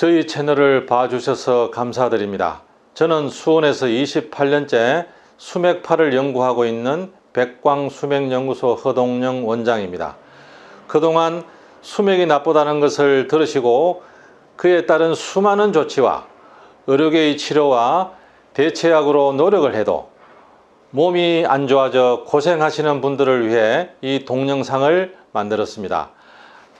저희 채널을 봐주셔서 감사드립니다. 저는 수원에서 28년째 수맥파를 연구하고 있는 백광수맥연구소 허동영 원장입니다. 그동안 수맥이 나쁘다는 것을 들으시고 그에 따른 수많은 조치와 의료계의 치료와 대체약으로 노력을 해도 몸이 안 좋아져 고생하시는 분들을 위해 이 동영상을 만들었습니다.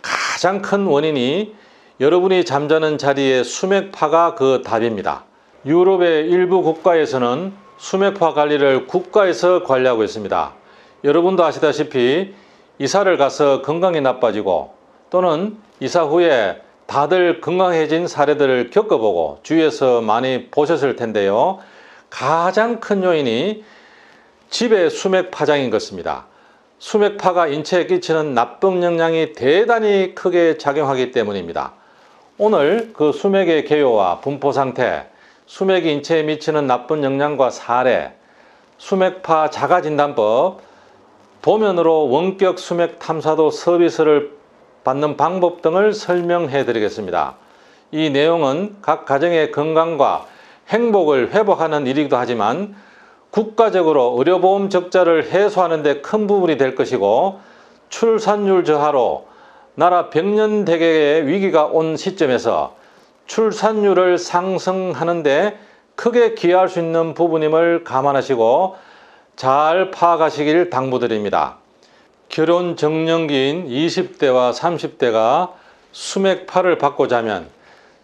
가장 큰 원인이 여러분이 잠자는 자리에 수맥파가 그 답입니다. 유럽의 일부 국가에서는 수맥파 관리를 국가에서 관리하고 있습니다. 여러분도 아시다시피 이사를 가서 건강이 나빠지고 또는 이사 후에 다들 건강해진 사례들을 겪어보고 주위에서 많이 보셨을 텐데요. 가장 큰 요인이 집의 수맥파장인 것입니다. 수맥파가 인체에 끼치는 나쁜 영향이 대단히 크게 작용하기 때문입니다. 오늘 그 수맥의 개요와 분포 상태, 수맥이 인체에 미치는 나쁜 영향과 사례, 수맥파 자가진단법, 도면으로 원격 수맥 탐사도 서비스를 받는 방법 등을 설명해 드리겠습니다. 이 내용은 각 가정의 건강과 행복을 회복하는 일이기도 하지만 국가적으로 의료보험 적자를 해소하는 데 큰 부분이 될 것이고 출산율 저하로 나라 백년대계의 위기가 온 시점에서 출산율을 상승하는 데 크게 기여할 수 있는 부분임을 감안하시고 잘 파악하시길 당부드립니다. 결혼 적령기인 20대와 30대가 수맥파를 받고 자면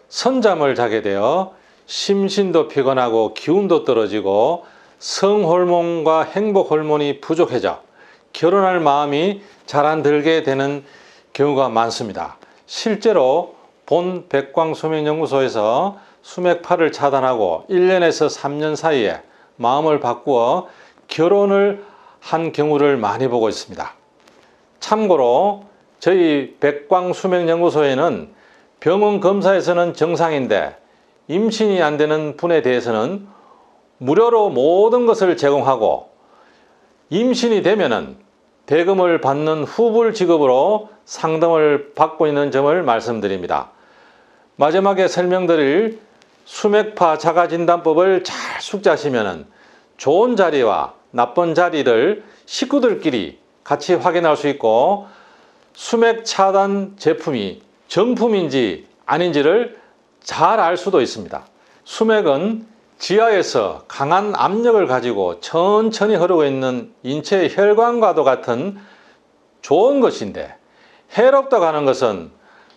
선잠을 자게 되어 심신도 피곤하고 기운도 떨어지고 성호르몬과 행복호르몬이 부족해져 결혼할 마음이 잘 안 들게 되는 경우가 많습니다. 실제로 본 백광수맥연구소에서 수맥파를 차단하고 1년에서 3년 사이에 마음을 바꾸어 결혼을 한 경우를 많이 보고 있습니다. 참고로 저희 백광수맥연구소에는 병원 검사에서는 정상인데 임신이 안 되는 분에 대해서는 무료로 모든 것을 제공하고 임신이 되면은 대금을 받는 후불 지급으로 상담을 받고 있는 점을 말씀드립니다. 마지막에 설명드릴 수맥파 자가진단법을 잘 숙지하시면은 좋은 자리와 나쁜 자리를 식구들끼리 같이 확인할 수 있고 수맥 차단 제품이 정품인지 아닌지를 잘 알 수도 있습니다. 수맥은 지하에서 강한 압력을 가지고 천천히 흐르고 있는 인체의 혈관과도 같은 좋은 것인데 해롭다고 하는 것은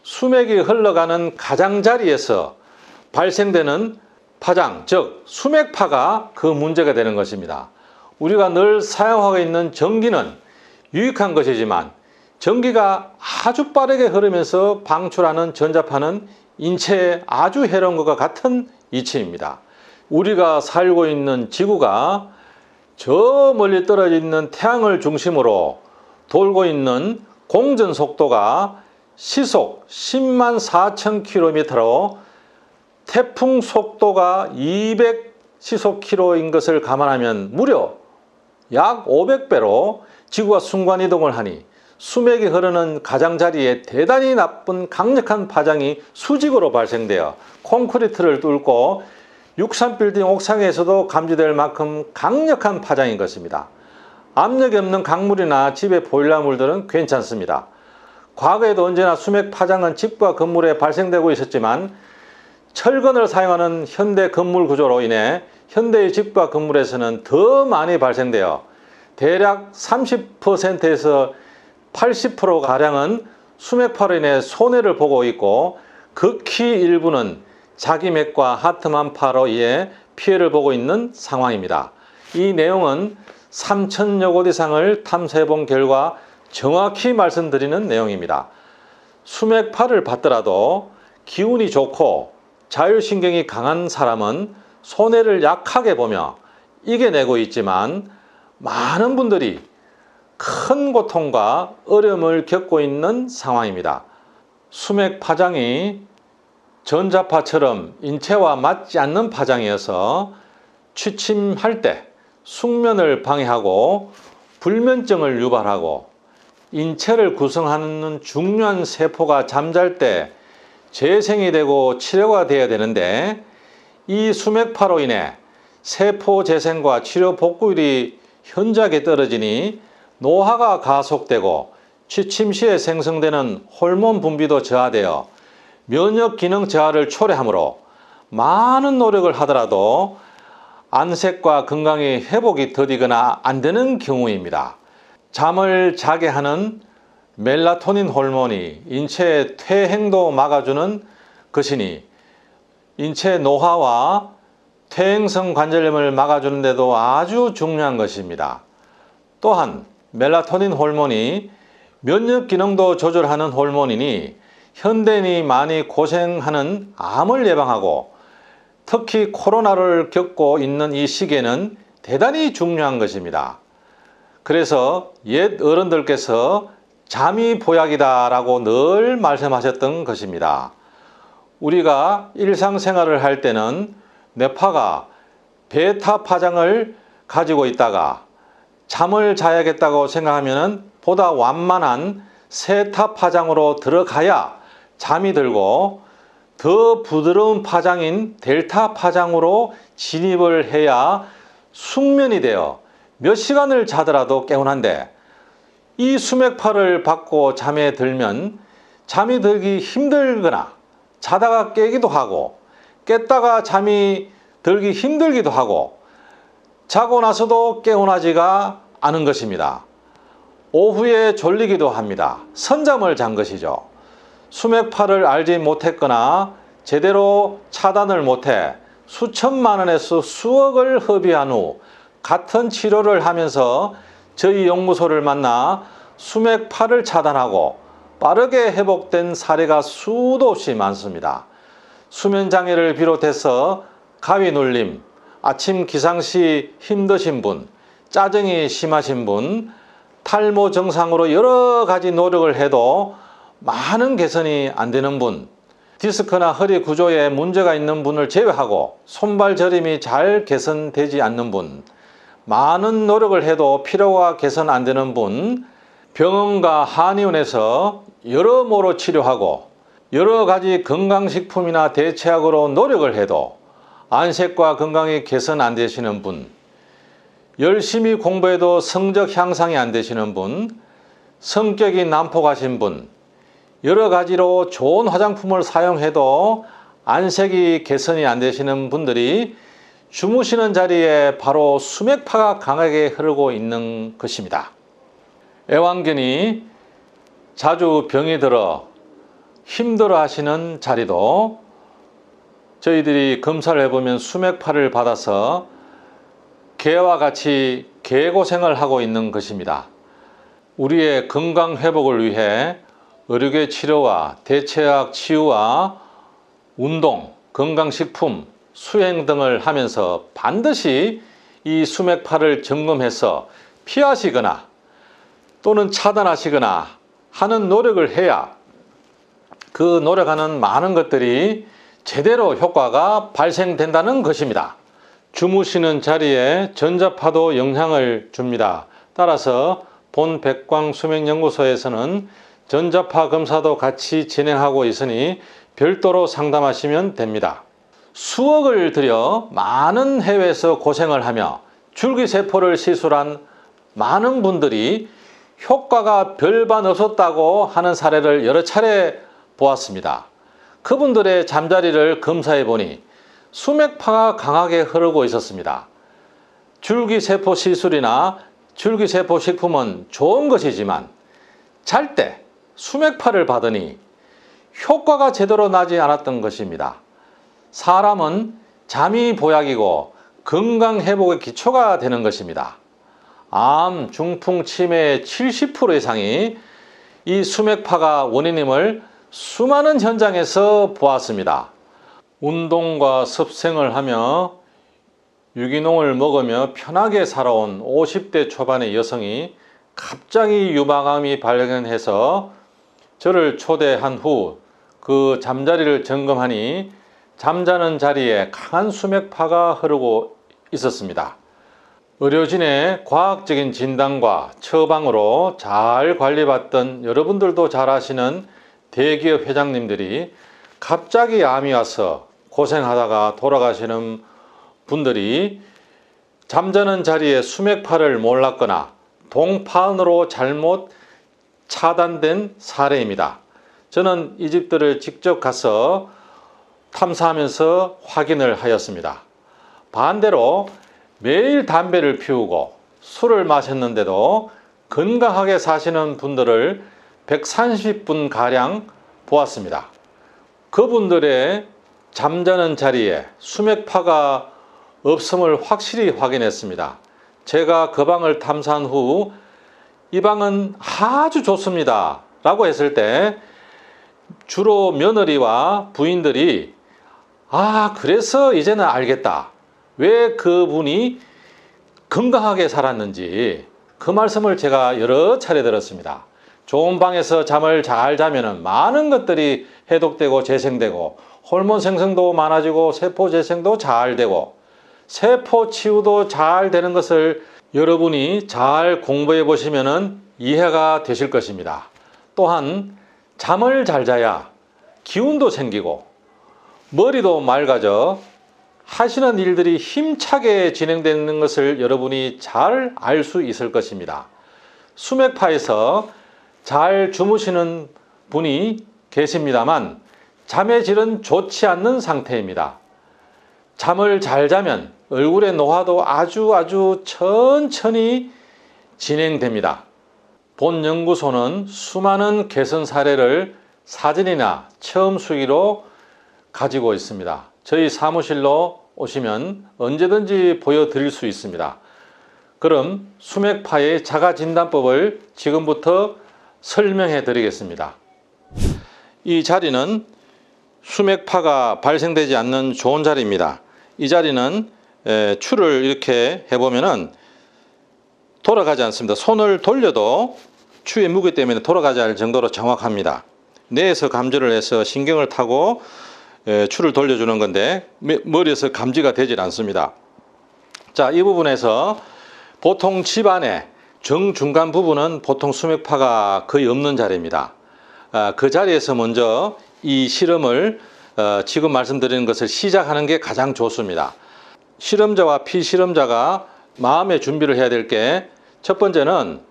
수맥이 흘러가는 가장자리에서 발생되는 파장, 즉 수맥파가 그 문제가 되는 것입니다. 우리가 늘 사용하고 있는 전기는 유익한 것이지만 전기가 아주 빠르게 흐르면서 방출하는 전자파는 인체에 아주 해로운 것과 같은 이치입니다. 우리가 살고 있는 지구가 저 멀리 떨어져 있는 태양을 중심으로 돌고 있는 공전 속도가 시속 10만 4천 km로 태풍 속도가 200 시속km인 것을 감안하면 무려 약 500배로 지구가 순간이동을 하니 수맥이 흐르는 가장자리에 대단히 나쁜 강력한 파장이 수직으로 발생되어 콘크리트를 뚫고 63빌딩 옥상에서도 감지될 만큼 강력한 파장인 것입니다. 압력이 없는 강물이나 집의 보일러물들은 괜찮습니다. 과거에도 언제나 수맥 파장은 집과 건물에 발생되고 있었지만 철근을 사용하는 현대 건물 구조로 인해 현대의 집과 건물에서는 더 많이 발생되어 대략 30%에서 80%가량은 수맥파로 인해 손해를 보고 있고 극히 일부는 자기맥과 하트만파로 인해 피해를 보고 있는 상황입니다. 이 내용은 3,000여 곳 이상을 탐사해 본 결과 정확히 말씀드리는 내용입니다. 수맥파를 받더라도 기운이 좋고 자율신경이 강한 사람은 손해를 약하게 보며 이겨내고 있지만 많은 분들이 큰 고통과 어려움을 겪고 있는 상황입니다. 수맥 파장이 전자파처럼 인체와 맞지 않는 파장이어서 취침할 때 숙면을 방해하고 불면증을 유발하고 인체를 구성하는 중요한 세포가 잠잘 때 재생이 되고 치료가 돼야 되는데 이 수맥파로 인해 세포 재생과 치료 복구율이 현저하게 떨어지니 노화가 가속되고 취침 시에 생성되는 호르몬 분비도 저하되어 면역 기능 저하를 초래하므로 많은 노력을 하더라도 안색과 건강의 회복이 더디거나 안 되는 경우입니다. 잠을 자게 하는 멜라토닌 호르몬이 인체의 퇴행도 막아주는 것이니 인체 노화와 퇴행성 관절염을 막아주는 데도 아주 중요한 것입니다. 또한 멜라토닌 호르몬이 면역 기능도 조절하는 호르몬이니 현대인이 많이 고생하는 암을 예방하고 특히 코로나를 겪고 있는 이 시기에는 대단히 중요한 것입니다. 그래서 옛 어른들께서 잠이 보약이다 라고 늘 말씀하셨던 것입니다. 우리가 일상생활을 할 때는 뇌파가 베타 파장을 가지고 있다가 잠을 자야겠다고 생각하면 보다 완만한 세타 파장으로 들어가야 잠이 들고 더 부드러운 파장인 델타 파장으로 진입을 해야 숙면이 되어 몇 시간을 자더라도 개운한데 이 수맥파를 받고 잠에 들면 잠이 들기 힘들거나 자다가 깨기도 하고 깼다가 잠이 들기 힘들기도 하고 자고 나서도 개운하지가 않은 것입니다. 오후에 졸리기도 합니다. 선잠을 잔 것이죠. 수맥파를 알지 못했거나 제대로 차단을 못해 수천만 원에서 수억을 허비한 후 같은 치료를 하면서 저희 연구소를 만나 수맥파를 차단하고 빠르게 회복된 사례가 수도 없이 많습니다. 수면장애를 비롯해서 가위 눌림, 아침 기상 시 힘드신 분, 짜증이 심하신 분, 탈모 증상으로 여러 가지 노력을 해도 많은 개선이 안 되는 분, 디스크나 허리 구조에 문제가 있는 분을 제외하고 손발 저림이 잘 개선되지 않는 분, 많은 노력을 해도 피로가 개선 안 되는 분, 병원과 한의원에서 여러모로 치료하고 여러 가지 건강식품이나 대체약으로 노력을 해도 안색과 건강이 개선 안 되시는 분, 열심히 공부해도 성적 향상이 안 되시는 분, 성격이 난폭하신 분, 여러 가지로 좋은 화장품을 사용해도 안색이 개선이 안 되시는 분들이 주무시는 자리에 바로 수맥파가 강하게 흐르고 있는 것입니다. 애완견이 자주 병이 들어 힘들어 하시는 자리도 저희들이 검사를 해보면 수맥파를 받아서 개와 같이 개고생을 하고 있는 것입니다. 우리의 건강 회복을 위해 의료계 치료와 대체약 치유와 운동, 건강식품, 수행 등을 하면서 반드시 이 수맥파를 점검해서 피하시거나 또는 차단하시거나 하는 노력을 해야 그 노력하는 많은 것들이 제대로 효과가 발생된다는 것입니다. 주무시는 자리에 전자파도 영향을 줍니다. 따라서 본 백광수맥연구소에서는 전자파 검사도 같이 진행하고 있으니 별도로 상담하시면 됩니다. 수억을 들여 많은 해외에서 고생을 하며 줄기세포를 시술한 많은 분들이 효과가 별반 없었다고 하는 사례를 여러 차례 보았습니다. 그분들의 잠자리를 검사해 보니 수맥파가 강하게 흐르고 있었습니다. 줄기세포 시술이나 줄기세포 식품은 좋은 것이지만 잘 때 수맥파를 받으니 효과가 제대로 나지 않았던 것입니다. 사람은 잠이 보약이고 건강 회복의 기초가 되는 것입니다. 암, 중풍, 치매의 70% 이상이 이 수맥파가 원인임을 수많은 현장에서 보았습니다. 운동과 습생을 하며 유기농을 먹으며 편하게 살아온 50대 초반의 여성이 갑자기 유방암이 발견해서 저를 초대한 후 그 잠자리를 점검하니 잠자는 자리에 강한 수맥파가 흐르고 있었습니다. 의료진의 과학적인 진단과 처방으로 잘 관리받던 여러분들도 잘 아시는 대기업 회장님들이 갑자기 암이 와서 고생하다가 돌아가시는 분들이 잠자는 자리에 수맥파를 몰랐거나 동판으로 잘못 차단된 사례입니다. 저는 이 집들을 직접 가서 탐사하면서 확인을 하였습니다. 반대로 매일 담배를 피우고 술을 마셨는데도 건강하게 사시는 분들을 130분가량 보았습니다. 그분들의 잠자는 자리에 수맥파가 없음을 확실히 확인했습니다. 제가 그 방을 탐사한 후 이 방은 아주 좋습니다 라고 했을 때 주로 며느리와 부인들이 그래서 이제는 알겠다. 왜 그분이 건강하게 살았는지 그 말씀을 제가 여러 차례 들었습니다. 좋은 방에서 잠을 잘 자면 많은 것들이 해독되고 재생되고 호르몬 생성도 많아지고 세포 재생도 잘 되고 세포 치유도 잘 되는 것을 여러분이 잘 공부해 보시면 이해가 되실 것입니다. 또한 잠을 잘 자야 기운도 생기고 머리도 맑아져 하시는 일들이 힘차게 진행되는 것을 여러분이 잘 알 수 있을 것입니다. 수맥파에서 잘 주무시는 분이 계십니다만 잠의 질은 좋지 않는 상태입니다. 잠을 잘 자면 얼굴의 노화도 아주 천천히 진행됩니다. 본 연구소는 수많은 개선 사례를 사진이나 체험 수기로 가지고 있습니다. 저희 사무실로 오시면 언제든지 보여드릴 수 있습니다. 그럼 수맥파의 자가진단법을 지금부터 설명해 드리겠습니다. 이 자리는 수맥파가 발생되지 않는 좋은 자리입니다. 이 자리는 추를 이렇게 해보면은 돌아가지 않습니다. 손을 돌려도 추의 무게 때문에 돌아가지 않을 정도로 정확합니다. 뇌에서 감지를 해서 신경을 타고 추를 돌려주는 건데 머리에서 감지가 되질 않습니다. 자, 이 부분에서 보통 집안의 정중간 부분은 보통 수맥파가 거의 없는 자리입니다. 그 자리에서 먼저 이 실험을 지금 말씀드리는 것을 시작하는 게 가장 좋습니다. 실험자와 피실험자가 마음의 준비를 해야 될 게 첫 번째는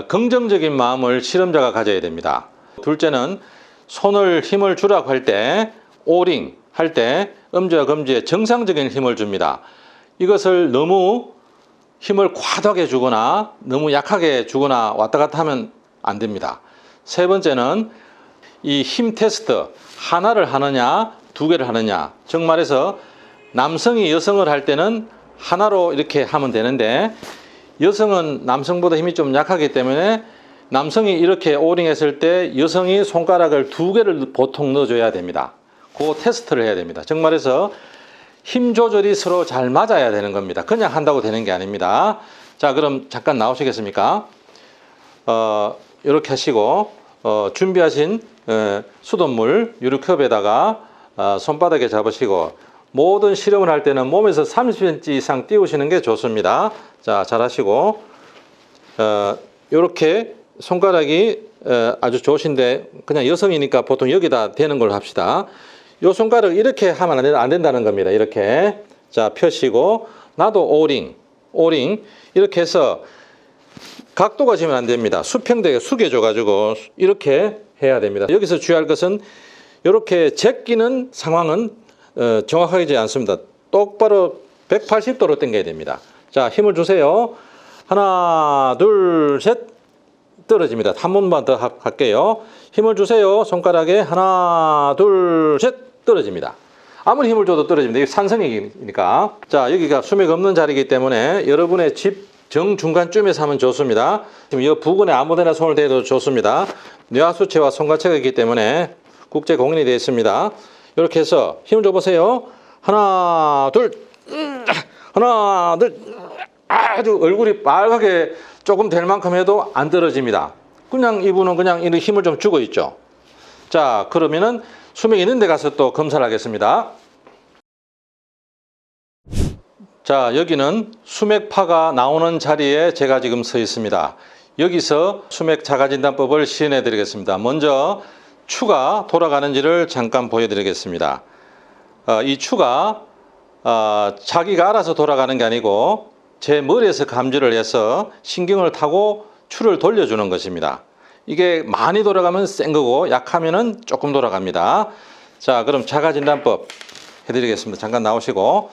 긍정적인 마음을 실험자가 가져야 됩니다. 둘째는 손을 힘을 주라고 할 때 오링 할 때 엄지와 검지에 정상적인 힘을 줍니다. 이것을 너무 힘을 과도하게 주거나 너무 약하게 주거나 왔다 갔다 하면 안 됩니다. 세 번째는 이 힘 테스트 하나를 하느냐 두 개를 하느냐, 정말해서 남성이 여성을 할 때는 하나로 이렇게 하면 되는데 여성은 남성보다 힘이 좀 약하기 때문에 남성이 이렇게 오링했을 때 여성이 손가락을 두 개를 보통 넣어줘야 됩니다. 그 테스트를 해야 됩니다. 정말해서 힘 조절이 서로 잘 맞아야 되는 겁니다. 그냥 한다고 되는 게 아닙니다. 자, 그럼 잠깐 나오시겠습니까? 이렇게 하시고 준비하신 수돗물 유리컵에다가 손바닥에 잡으시고 모든 실험을 할 때는 몸에서 30cm 이상 띄우시는 게 좋습니다. 자, 잘 하시고 이렇게 손가락이 아주 좋으신데 그냥 여성이니까 보통 여기다 대는 걸로 합시다. 요 손가락 이렇게 하면 안 된다는 겁니다. 이렇게 자 펴시고 나도 오링 이렇게 해서 각도가 지면 안 됩니다. 수평되게 숙여줘 가지고 이렇게 해야 됩니다. 여기서 주의할 것은 이렇게 제끼는 상황은 정확하게 되지 않습니다. 똑바로 180도로 당겨야 됩니다. 자, 힘을 주세요. 하나, 둘, 셋. 떨어집니다. 한 번만 더 할게요. 힘을 주세요. 손가락에 하나, 둘, 셋. 떨어집니다. 아무리 힘을 줘도 떨어집니다. 이게 산성이니까. 자, 여기가 수맥 없는 자리이기 때문에 여러분의 집 정중간쯤에서 하면 좋습니다. 지금 이 부근에 아무데나 손을 대도 좋습니다. 뇌하수체와 손과체가 있기 때문에 국제 공인이 되어 있습니다. 이렇게 해서 힘을 줘보세요. 하나, 둘, 하나, 둘. 아주 얼굴이 빨갛게 조금 될 만큼 해도 안 떨어집니다. 그냥 이분은 그냥 이렇게 힘을 좀 주고 있죠. 자, 그러면은 수맥 있는 데 가서 또 검사를 하겠습니다. 자, 여기는 수맥파가 나오는 자리에 제가 지금 서 있습니다. 여기서 수맥 자가진단법을 시연해 드리겠습니다. 먼저 추가 돌아가는지를 잠깐 보여드리겠습니다. 이 추가 자기가 알아서 돌아가는 게 아니고 제 머리에서 감지를 해서 신경을 타고 추를 돌려주는 것입니다. 이게 많이 돌아가면 센 거고 약하면은 조금 돌아갑니다. 자, 그럼 자가진단법 해드리겠습니다. 잠깐 나오시고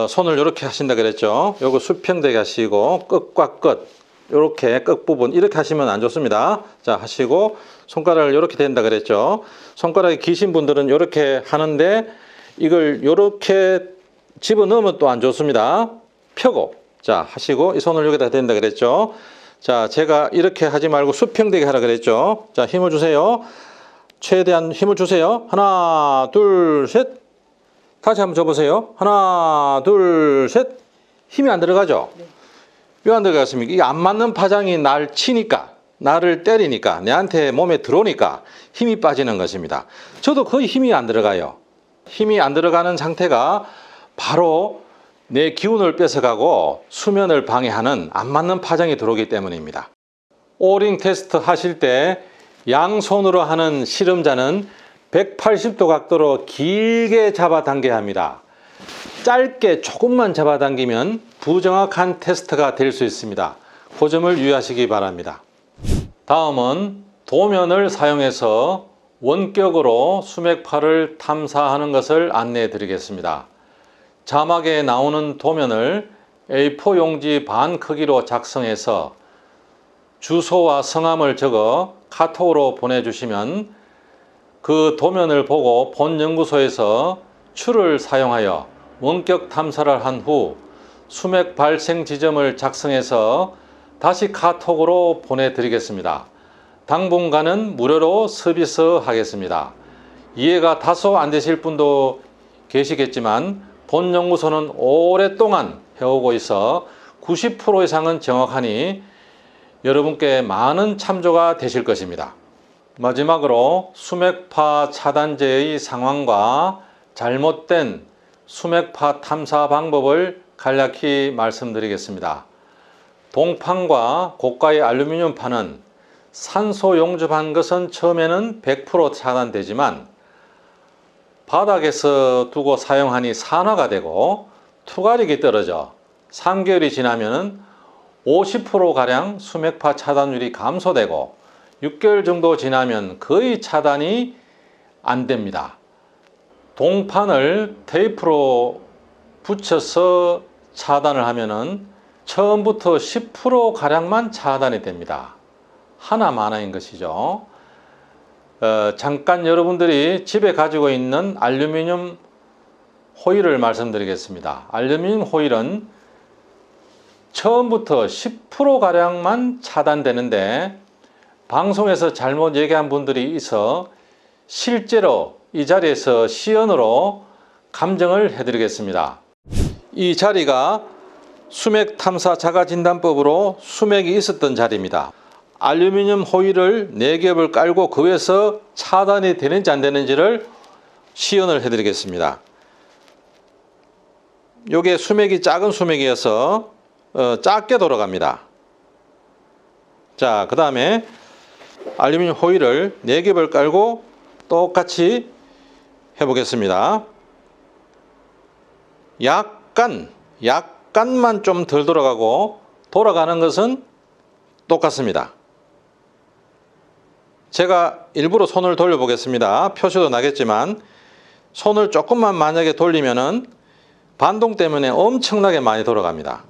손을 이렇게 하신다 그랬죠. 요거 수평되게 하시고 끝과 끝 이렇게 끝부분 이렇게 하시면 안 좋습니다. 자, 하시고 손가락을 이렇게 된다 그랬죠. 손가락이 기신 분들은 이렇게 하는데 이걸 이렇게 집어넣으면 또 안 좋습니다. 펴고 자 하시고 이 손을 여기다 댄다 그랬죠. 자, 제가 이렇게 하지 말고 수평되게 하라 그랬죠. 자, 힘을 주세요. 최대한 힘을 주세요. 하나 둘 셋. 다시 한번 줘보세요. 하나 둘 셋. 힘이 안 들어가죠. 네. 왜 안 들어갔습니까? 이게 안 맞는 파장이 날 치니까, 나를 때리니까, 내한테 몸에 들어오니까 힘이 빠지는 것입니다. 저도 거의 힘이 안 들어가요. 힘이 안 들어가는 상태가 바로 내 기운을 뺏어가고 수면을 방해하는 안 맞는 파장이 들어오기 때문입니다. 오링 테스트 하실 때 양손으로 하는 실험자는 180도 각도로 길게 잡아당겨야 합니다. 짧게 조금만 잡아당기면 부정확한 테스트가 될 수 있습니다. 그 점을 유의하시기 바랍니다. 다음은 도면을 사용해서 원격으로 수맥파를 탐사하는 것을 안내해 드리겠습니다. 자막에 나오는 도면을 A4 용지 반 크기로 작성해서 주소와 성함을 적어 카톡으로 보내주시면 그 도면을 보고 본 연구소에서 추를 사용하여 원격 탐사를 한 후 수맥 발생 지점을 작성해서 다시 카톡으로 보내드리겠습니다. 당분간은 무료로 서비스 하겠습니다. 이해가 다소 안 되실 분도 계시겠지만 본 연구소는 오랫동안 해오고 있어 90% 이상은 정확하니 여러분께 많은 참조가 되실 것입니다. 마지막으로 수맥파 차단제의 상황과 잘못된 수맥파 탐사 방법을 간략히 말씀드리겠습니다. 동판과 고가의 알루미늄판은 산소 용접한 것은 처음에는 100% 차단되지만 바닥에서 두고 사용하니 산화가 되고 투과력이 떨어져 3개월이 지나면 50%가량 수맥파 차단율이 감소되고 6개월 정도 지나면 거의 차단이 안 됩니다. 동판을 테이프로 붙여서 차단을 하면은 처음부터 10%가량만 차단이 됩니다. 하나만화인 것이죠. 잠깐 여러분들이 집에 가지고 있는 알루미늄 호일을 말씀드리겠습니다. 알루미늄 호일은 처음부터 10%가량만 차단되는데 방송에서 잘못 얘기한 분들이 있어 실제로 이 자리에서 시연으로 감정을 해드리겠습니다. 이 자리가 수맥 탐사 자가진단법으로 수맥이 있었던 자리입니다. 알루미늄 호일을 4겹을 깔고 그 위에서 차단이 되는지 안 되는지를 시연을 해드리겠습니다. 요게 수맥이 작은 수맥이어서 작게 돌아갑니다. 자, 그 다음에 알루미늄 호일을 4겹을 깔고 똑같이 해보겠습니다. 약간만 좀 덜 돌아가고 돌아가는 것은 똑같습니다. 제가 일부러 손을 돌려보겠습니다. 표시도 나겠지만 손을 조금만 만약에 돌리면은 반동 때문에 엄청나게 많이 돌아갑니다.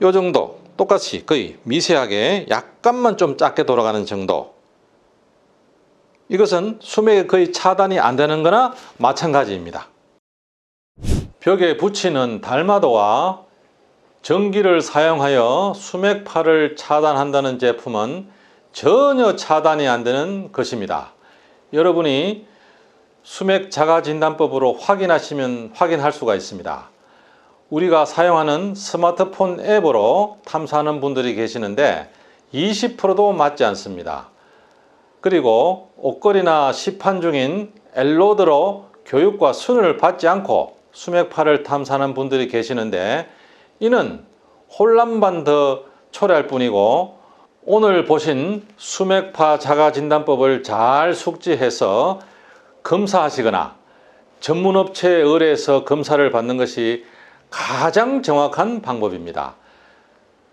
요 정도 똑같이 거의 미세하게 약간만 좀 작게 돌아가는 정도. 이것은 수맥이 거의 차단이 안 되는 거나 마찬가지입니다. 벽에 붙이는 달마도와 전기를 사용하여 수맥파를 차단한다는 제품은 전혀 차단이 안 되는 것입니다. 여러분이 수맥 자가진단법으로 확인하시면 확인할 수가 있습니다. 우리가 사용하는 스마트폰 앱으로 탐사하는 분들이 계시는데 20%도 맞지 않습니다. 그리고 옷걸이나 시판 중인 엘로드로 교육과 수능을 받지 않고 수맥파를 탐사하는 분들이 계시는데 이는 혼란만 더 초래할 뿐이고 오늘 보신 수맥파 자가진단법을 잘 숙지해서 검사하시거나 전문업체에 의뢰해서 검사를 받는 것이 가장 정확한 방법입니다.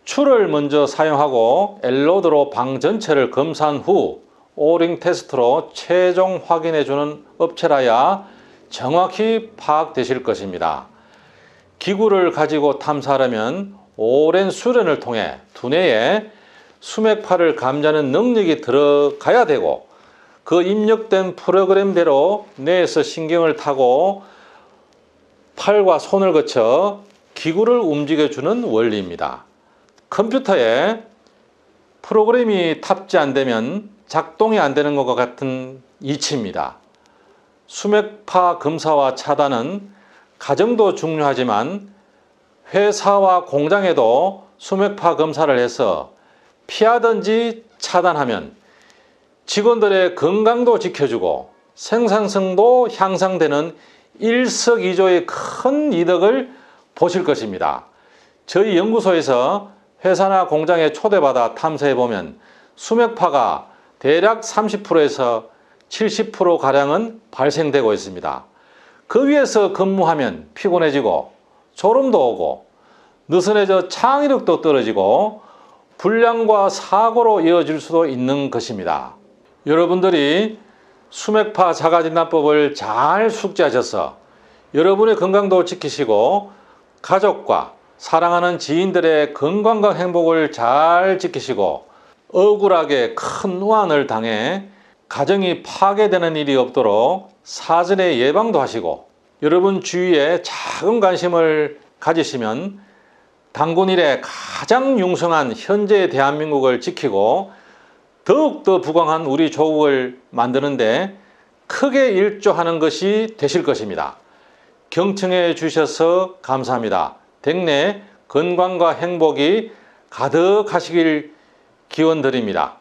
추를 먼저 사용하고 엘로드로 방 전체를 검사한 후 오링 테스트로 최종 확인해주는 업체라야 정확히 파악되실 것입니다. 기구를 가지고 탐사하려면 오랜 수련을 통해 두뇌에 수맥파를 감지하는 능력이 들어가야 되고 그 입력된 프로그램대로 뇌에서 신경을 타고 팔과 손을 거쳐 기구를 움직여주는 원리입니다. 컴퓨터에 프로그램이 탑재 안 되면 작동이 안 되는 것과 같은 이치입니다. 수맥파 검사와 차단은 가정도 중요하지만 회사와 공장에도 수맥파 검사를 해서 피하든지 차단하면 직원들의 건강도 지켜주고 생산성도 향상되는 일석이조의 큰 이득을 보실 것입니다. 저희 연구소에서 회사나 공장에 초대받아 탐사해보면 수맥파가 대략 30%에서 70%가량은 발생되고 있습니다. 그 위에서 근무하면 피곤해지고 졸음도 오고 느슨해져 창의력도 떨어지고 불량과 사고로 이어질 수도 있는 것입니다. 여러분들이 수맥파 자가진단법을 잘 숙지하셔서 여러분의 건강도 지키시고 가족과 사랑하는 지인들의 건강과 행복을 잘 지키시고 억울하게 큰 우환을 당해 가정이 파괴되는 일이 없도록 사전에 예방도 하시고 여러분 주위에 작은 관심을 가지시면 단군 이래 가장 융성한 현재의 대한민국을 지키고 더욱더 부강한 우리 조국을 만드는데 크게 일조하는 것이 되실 것입니다. 경청해 주셔서 감사합니다. 댁내 건강과 행복이 가득하시길 기원드립니다.